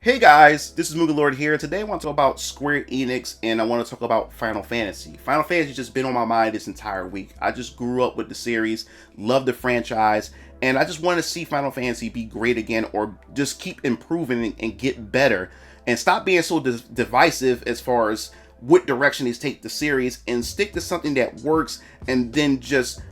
Hey guys, this is MugenLord here. Today I want to talk about Square Enix and I want to talk about Final Fantasy. Final Fantasy has just been on my mind this entire week. I just grew up with the series, love the franchise, and I just want to see Final Fantasy be great again or just keep improving and get better and stop being so divisive as far as what direction they take the series and stick to something that works and then just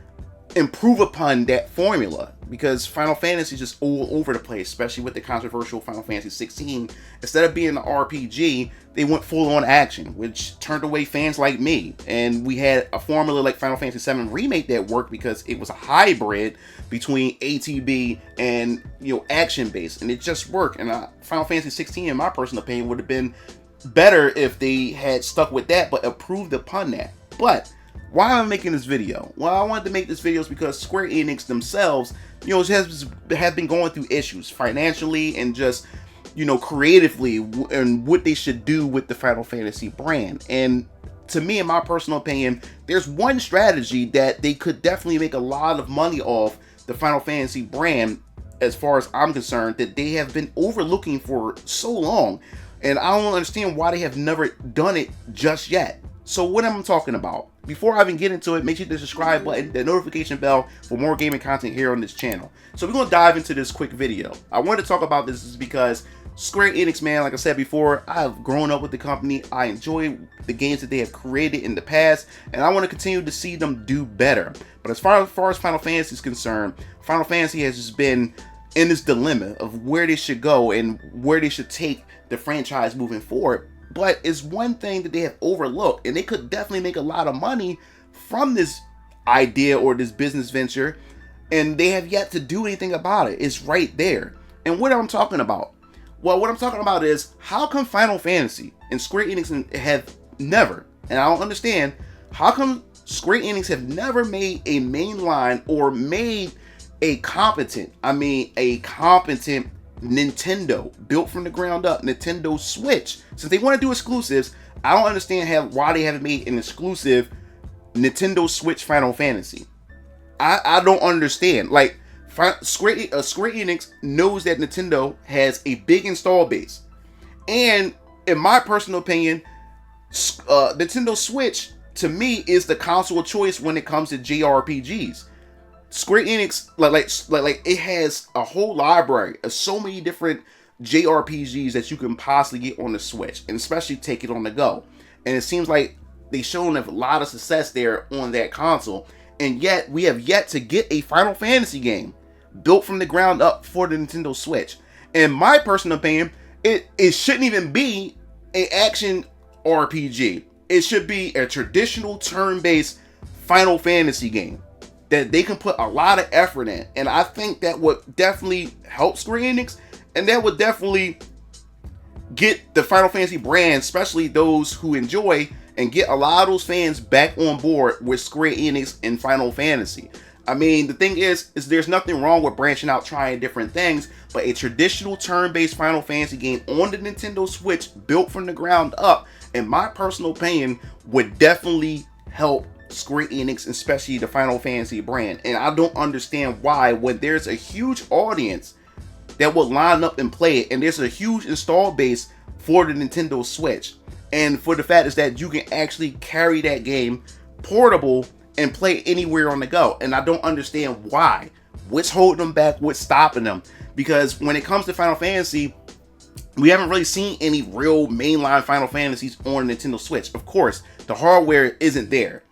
improve upon that formula, because Final Fantasy is just all over the place, especially with the controversial Final Fantasy 16. Instead of being an RPG, they went full on action, which turned away fans like me. And we had a formula like Final Fantasy 7 Remake that worked because it was a hybrid between ATB and action based, and it just worked. And Final Fantasy 16, in my personal opinion, would have been better if they had stuck with that, but improved upon that. But why am I making this video? Well, I wanted to make this video because Square Enix themselves, have been going through issues financially and just, creatively, and what they should do with the Final Fantasy brand. And to me, in my personal opinion, there's one strategy that they could definitely make a lot of money off the Final Fantasy brand, as far as I'm concerned, that they have been overlooking for so long. And I don't understand why they have never done it just yet. So what am I talking about? Before I even get into it, make sure to hit the subscribe button, the notification bell for more gaming content here on this channel. So we're going to dive into this quick video. I wanted to talk about this is because Square Enix, man, like I said before, I've grown up with the company. I enjoy the games that they have created in the past, and I want to continue to see them do better. But as far as Final Fantasy is concerned, Final Fantasy has just been in this dilemma of where they should go and where they should take the franchise moving forward. But it's one thing that they have overlooked, and they could definitely make a lot of money from this idea or this business venture, and they have yet to do anything about it. It's right there. And what I'm talking about? Well, what I'm talking about is, how come Final Fantasy and Square Enix have never, and I don't understand, how come Square Enix have never made a mainline or made a competent Nintendo, built from the ground up, Nintendo Switch? Since they want to do exclusives, I don't understand why they haven't made an exclusive Nintendo Switch Final Fantasy. I don't understand. Like, Square Enix knows that Nintendo has a big install base, and in my personal opinion, Nintendo Switch to me is the console of choice when it comes to JRPGs. Square Enix, like it has a whole library of so many different JRPGs that you can possibly get on the Switch, and especially take it on the go. And it seems like they've shown a lot of success there on that console, and yet we have yet to get a Final Fantasy game built from the ground up for the Nintendo Switch. In my personal opinion, it shouldn't even be an action RPG. It should be a traditional turn-based Final Fantasy game that they can put a lot of effort in. And I think that would definitely help Square Enix, and that would definitely get the Final Fantasy brand, especially those who enjoy, and get a lot of those fans back on board with Square Enix and Final Fantasy. I mean, the thing is there's nothing wrong with branching out, trying different things, but a traditional turn-based Final Fantasy game on the Nintendo Switch, built from the ground up, in my personal opinion, would definitely help Square Enix, especially the Final Fantasy brand. And I don't understand why, when there's a huge audience that will line up and play it, and there's a huge install base for the Nintendo Switch, and for the fact is that you can actually carry that game portable and play anywhere on the go. And I don't understand why. What's holding them back? What's stopping them? Because when it comes to Final Fantasy, we haven't really seen any real mainline Final Fantasies on Nintendo Switch. Of course, the hardware isn't there,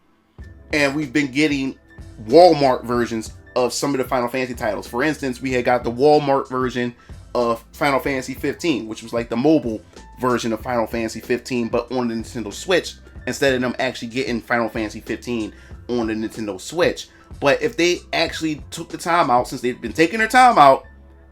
and we've been getting Walmart versions of some of the Final Fantasy titles. For instance, we had got the Walmart version of Final Fantasy 15, which was like the mobile version of Final Fantasy 15, but on the Nintendo Switch, instead of them actually getting Final Fantasy 15 on the Nintendo Switch. But if they actually took the time out, since they've been taking their time out,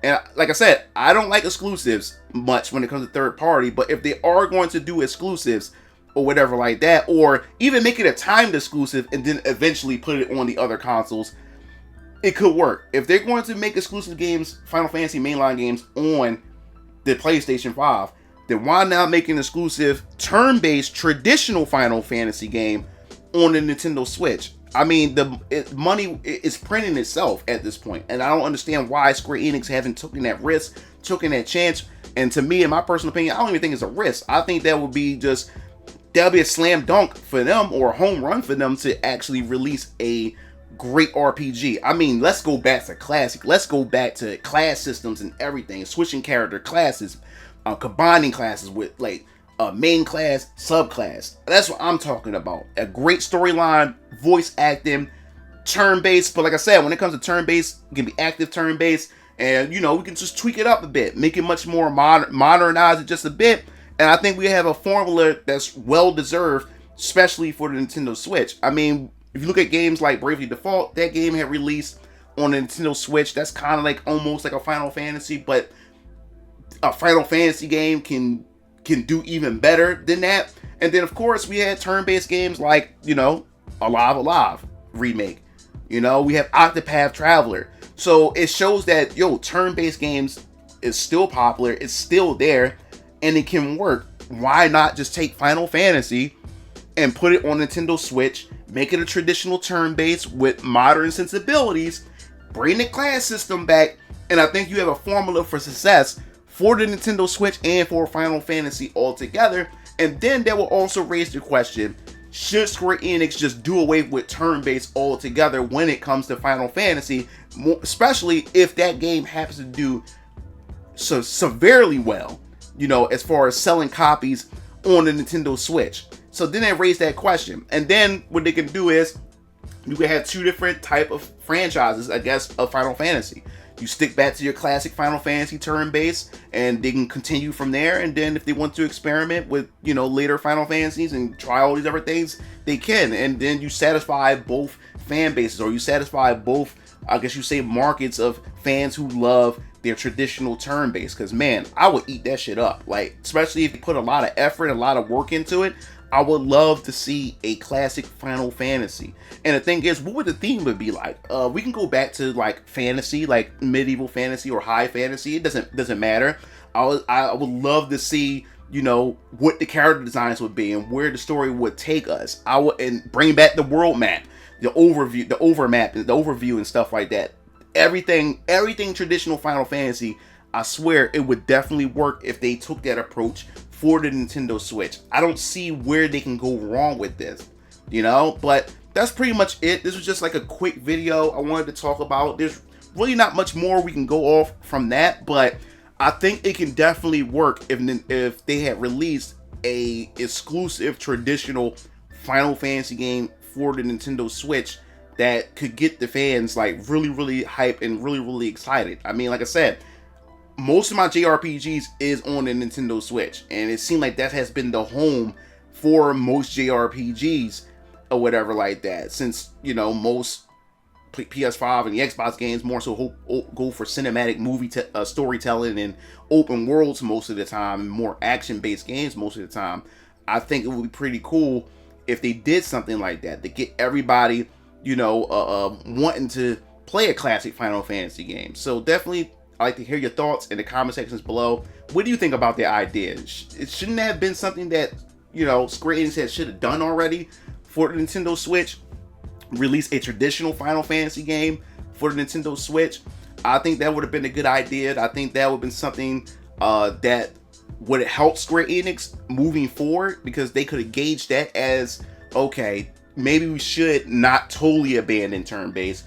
and like I said, I don't like exclusives much when it comes to third party, but if they are going to do exclusives or whatever like that, or even make it a timed exclusive and then eventually put it on the other consoles, it could work. If they're going to make exclusive games, Final Fantasy mainline games, on the PlayStation 5, then why not make an exclusive turn-based traditional Final Fantasy game on the Nintendo Switch? I mean, money is printing itself at this point, and I don't understand why Square Enix haven't taken that risk, taken that chance, And to me, in my personal opinion, I don't even think it's a risk. I think that'll be a slam dunk for them, or a home run for them, to actually release a great RPG. I mean, let's go back to classic. Let's go back to class systems and everything, switching character classes, combining classes with like main class, subclass. That's what I'm talking about. A great storyline, voice acting, turn-based. But like I said, when it comes to turn-based, it can be active turn-based, and you know, we can just tweak it up a bit, make it much more modernize it just a bit. And I think we have a formula that's well deserved, especially for the Nintendo Switch. I mean, if you look at games like Bravely Default, that game had released on the Nintendo Switch. That's kind of like almost like a Final Fantasy, but a Final Fantasy game can do even better than that. And then of course we had turn-based games like, you know, Alive remake. You know, we have Octopath Traveler. So it shows that, yo, turn-based games is still popular, it's still there, and it can work. Why not just take Final Fantasy and put it on Nintendo Switch, make it a traditional turn-based with modern sensibilities, bring the class system back, and I think you have a formula for success for the Nintendo Switch and for Final Fantasy altogether. And then that will also raise the question, should Square Enix just do away with turn-based altogether when it comes to Final Fantasy, especially if that game happens to do so severely well, you know, as far as selling copies on the Nintendo Switch. So then they raise that question. And then what they can do is, you can have two different type of franchises, I guess, of Final Fantasy. You stick back to your classic Final Fantasy turn-based, and they can continue from there. And then if they want to experiment with, you know, later Final Fantasies and try all these other things, they can. And then you satisfy both fan bases, or you satisfy both, I guess you say, markets of fans who love their traditional turn-based. Because, man, I would eat that shit up. Like, especially if you put a lot of effort and a lot of work into it, I would love to see a classic Final Fantasy. And the thing is, what would the theme would be like? We can go back to like fantasy, like medieval fantasy or high fantasy. It doesn't matter. I would love to see, you know, what the character designs would be and where the story would take us. And bring back the world map, the overview and stuff like that. Everything traditional Final Fantasy. I swear it would definitely work if they took that approach for the Nintendo Switch. I don't see where they can go wrong with this, you know. But that's pretty much it. This was just like a quick video I wanted to talk about. There's really not much more we can go off from that, but I think it can definitely work if they had released a exclusive traditional Final Fantasy game for the Nintendo Switch that could get the fans like really hyped and really excited. I mean, like I said, most of my JRPGs is on the Nintendo Switch, and it seemed like that has been the home for most JRPGs or whatever like that, since, you know, most PS5 and the Xbox games more so go for cinematic movie storytelling and open worlds most of the time, and more action-based games most of the time. I think it would be pretty cool if they did something like that to get everybody, you know, wanting to play a classic Final Fantasy game. So definitely, I'd like to hear your thoughts in the comment sections below. What do you think about the idea? It shouldn't have been something that, you know, Square Enix should have done already for the Nintendo Switch. Release a traditional Final Fantasy game for the Nintendo Switch. I think that would have been a good idea. I think that would have been something that would have helped Square Enix moving forward, because they could have gauged that as, okay, maybe we should not totally abandon turn-based,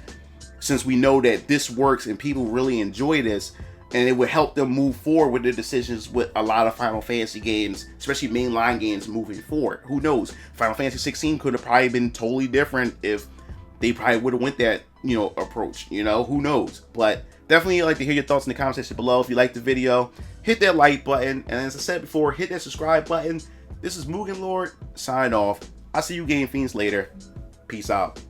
since we know that this works and people really enjoy this, and it would help them move forward with their decisions with a lot of Final Fantasy games, especially mainline games moving forward. Who knows? Final Fantasy 16 could have probably been totally different if they probably would have went that, you know, approach. You know, who knows? But definitely, I'd like to hear your thoughts in the comment section below. If you like the video, hit that like button, and as I said before, hit that subscribe button. This is MugenLord, sign off. I'll see you Game Fiends later. Peace out.